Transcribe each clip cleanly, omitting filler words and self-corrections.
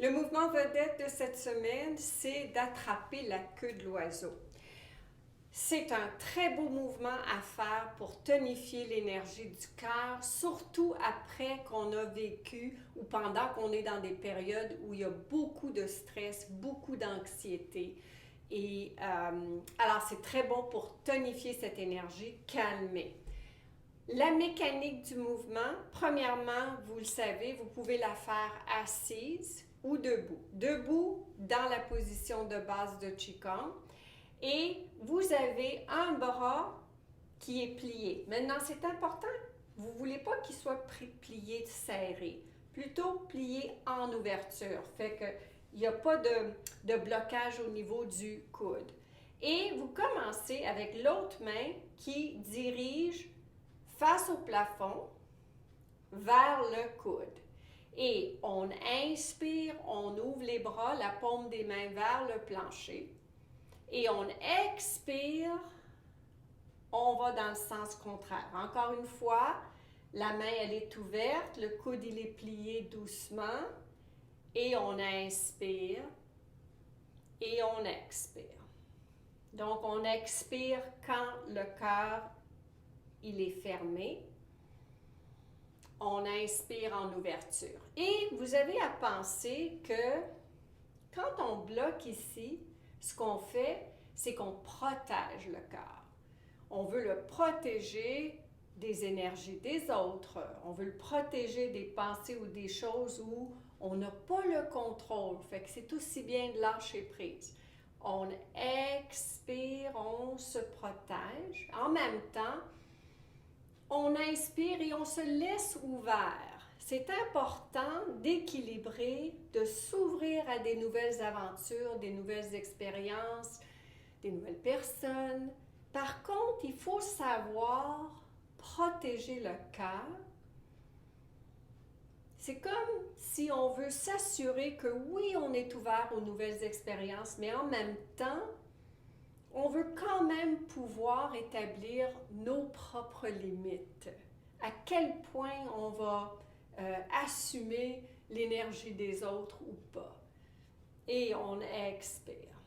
Le mouvement vedette de cette semaine, c'est d'attraper la queue de l'oiseau. C'est un très beau mouvement à faire pour tonifier l'énergie du cœur, surtout après qu'on a vécu ou pendant qu'on est dans des périodes où il y a beaucoup de stress, beaucoup d'anxiété. Et alors, c'est très bon pour tonifier cette énergie, calmer. La mécanique du mouvement, premièrement, vous le savez, vous pouvez la faire assise ou debout. Debout dans la position de base de Qigong. Et vous avez un bras qui est plié. Maintenant, c'est important, vous ne voulez pas qu'il soit plié serré, plutôt plié en ouverture. Fait qu'il n'y a pas de blocage au niveau du coude. Et vous commencez avec l'autre main qui dirige face au plafond vers le coude. Et on inspire, on ouvre les bras, la paume des mains vers le plancher. Et on expire, on va dans le sens contraire. Encore une fois, la main elle est ouverte, le coude il est plié doucement. Et on inspire et on expire. Donc on expire quand le cœur il est fermé. On inspire en ouverture. Et vous avez à penser que quand on bloque ici, ce qu'on fait, c'est qu'on protège le cœur. On veut le protéger des énergies des autres. On veut le protéger des pensées ou des choses où on n'a pas le contrôle. Fait que c'est aussi bien de lâcher prise. On expire, on se protège. En même temps, on inspire et on se laisse ouvert. C'est important d'équilibrer, de s'ouvrir à des nouvelles aventures, des nouvelles expériences, des nouvelles personnes. Par contre, il faut savoir protéger le cœur. C'est comme si on veut s'assurer que oui, on est ouvert aux nouvelles expériences, mais en même temps, on veut quand même pouvoir établir nos propres limites. À quel point on va assumer l'énergie des autres ou pas. Et on expire.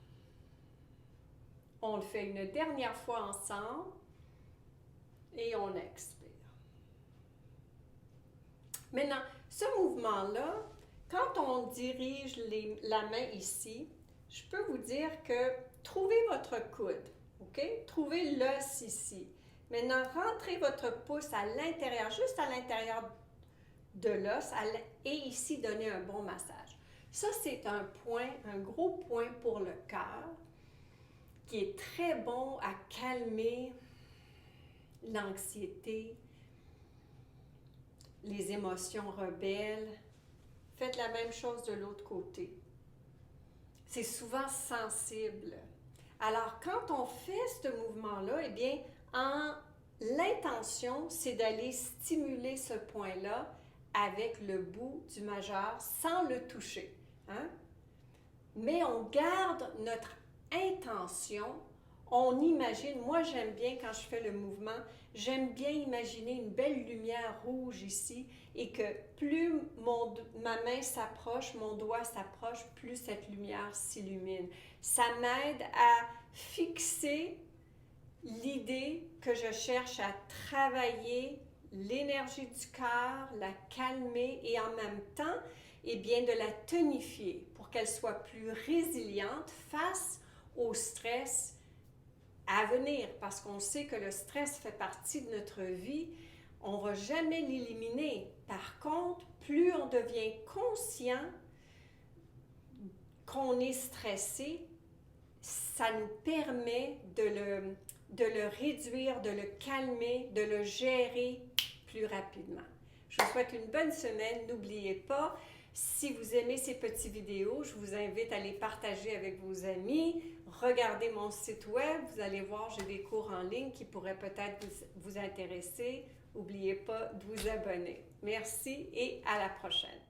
On le fait une dernière fois ensemble et on expire. Maintenant, ce mouvement-là, quand on dirige la main ici, je peux vous dire que trouvez votre coude, OK? Trouvez l'os ici. Maintenant, rentrez votre pouce à l'intérieur, juste à l'intérieur de l'os et ici, donnez un bon massage. Ça, c'est un point, un gros point pour le cœur qui est très bon à calmer l'anxiété, les émotions rebelles. Faites la même chose de l'autre côté. C'est souvent sensible. Alors, quand on fait ce mouvement-là, eh bien, l'intention, c'est d'aller stimuler ce point-là avec le bout du majeur sans le toucher. Hein? Mais on garde notre intention, on imagine, moi j'aime bien quand je fais le mouvement, j'aime bien imaginer une belle lumière rouge ici et que plus ma main s'approche, mon doigt s'approche, plus cette lumière s'illumine. Ça m'aide à fixer l'idée que je cherche à travailler l'énergie du cœur, la calmer et en même temps, eh bien, de la tonifier pour qu'elle soit plus résiliente face au stress à venir. Parce qu'on sait que le stress fait partie de notre vie, on ne va jamais l'éliminer. Par contre, plus on devient conscient qu'on est stressé, ça nous permet de le réduire, de le calmer, de le gérer plus rapidement. Je vous souhaite une bonne semaine. N'oubliez pas, si vous aimez ces petites vidéos, je vous invite à les partager avec vos amis. Regardez mon site web, vous allez voir, j'ai des cours en ligne qui pourraient peut-être vous intéresser. N'oubliez pas de vous abonner. Merci et à la prochaine.